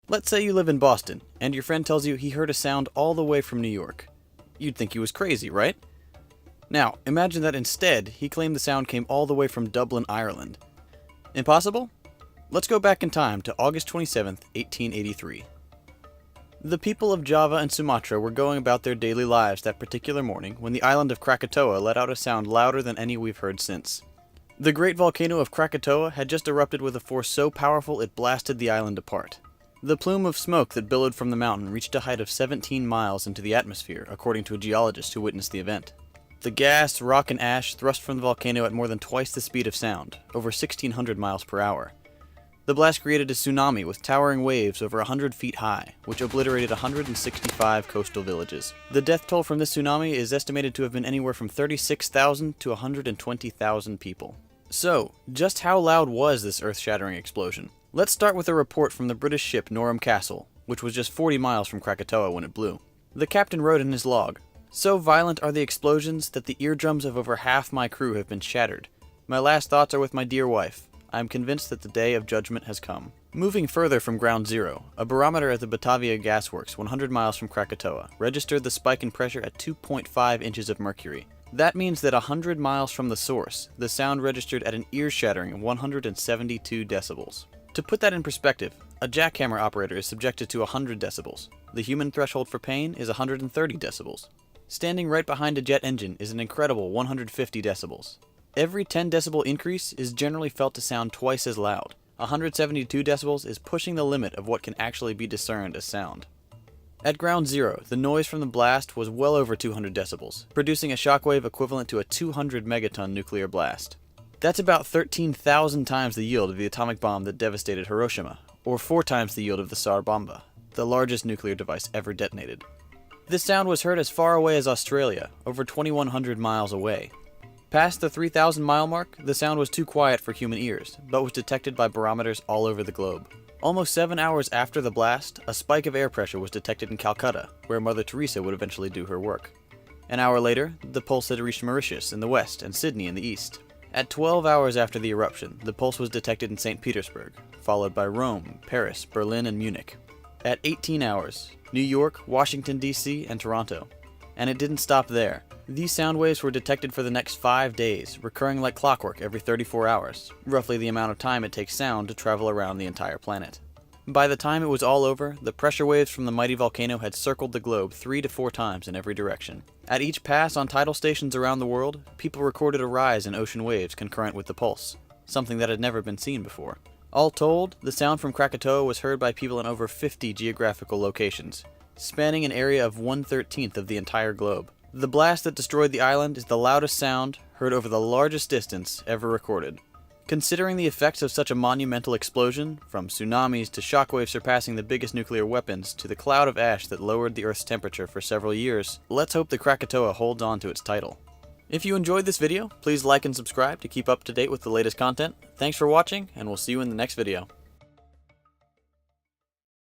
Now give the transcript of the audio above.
Let's say you live in Boston, and your friend tells you he heard a sound all the way from New York. You'd think he was crazy, right? Now, imagine that instead, he claimed the sound came all the way from Dublin, Ireland. Impossible? Let's go back in time to August 27th, 1883. The people of Java and Sumatra were going about their daily lives that particular morning when the island of Krakatoa let out a sound louder than any we've heard since. The great volcano of Krakatoa had just erupted with a force so powerful it blasted the island apart. The plume of smoke that billowed from the mountain reached a height of 17 miles into the atmosphere, according to a geologist who witnessed the event. The gas, rock, and ash thrust from the volcano at more than twice the speed of sound, over 1,600 miles per hour. The blast created a tsunami with towering waves over 100 feet high, which obliterated 165 coastal villages. The death toll from this tsunami is estimated to have been anywhere from 36,000 to 120,000 people. So, just how loud was this earth-shattering explosion? Let's start with a report from the British ship Norham Castle, which was just 40 miles from Krakatoa when it blew. The captain wrote in his log, "So violent are the explosions that the eardrums of over half my crew have been shattered. My last thoughts are with my dear wife. I am convinced that the day of judgment has come." Moving further from ground zero, a barometer at the Batavia Gasworks, 100 miles from Krakatoa, registered the spike in pressure at 2.5 inches of mercury. That means that 100 miles from the source, the sound registered at an ear-shattering 172 decibels. To put that in perspective, a jackhammer operator is subjected to 100 decibels. The human threshold for pain is 130 decibels. Standing right behind a jet engine is an incredible 150 decibels. Every 10 decibel increase is generally felt to sound twice as loud. 172 decibels is pushing the limit of what can actually be discerned as sound. At ground zero, the noise from the blast was well over 200 decibels, producing a shockwave equivalent to a 200 megaton nuclear blast. That's about 13,000 times the yield of the atomic bomb that devastated Hiroshima, or 4 times the yield of the Tsar Bomba, the largest nuclear device ever detonated. This sound was heard as far away as Australia, over 2,100 miles away. Past the 3,000 mile mark, the sound was too quiet for human ears, but was detected by barometers all over the globe. Almost 7 hours after the blast, a spike of air pressure was detected in Calcutta, where Mother Teresa would eventually do her work. An hour later, the pulse had reached Mauritius in the west and Sydney in the east. At 12 hours after the eruption, the pulse was detected in St. Petersburg, followed by Rome, Paris, Berlin, and Munich. At 18 hours, New York, Washington, D.C., and Toronto. And it didn't stop there. These sound waves were detected for the next 5 days, recurring like clockwork every 34 hours, roughly the amount of time it takes sound to travel around the entire planet. By the time it was all over, the pressure waves from the mighty volcano had circled the globe 3 to 4 times in every direction. At each pass on tidal stations around the world, people recorded a rise in ocean waves concurrent with the pulse, something that had never been seen before. All told, the sound from Krakatoa was heard by people in over 50 geographical locations, spanning an area of 1/13 of the entire globe. The blast that destroyed the island is the loudest sound heard over the largest distance ever recorded. Considering the effects of such a monumental explosion, from tsunamis to shockwaves surpassing the biggest nuclear weapons to the cloud of ash that lowered the Earth's temperature for several years, let's hope the Krakatoa holds on to its title. If you enjoyed this video, please like and subscribe to keep up to date with the latest content. Thanks for watching, and we'll see you in the next video.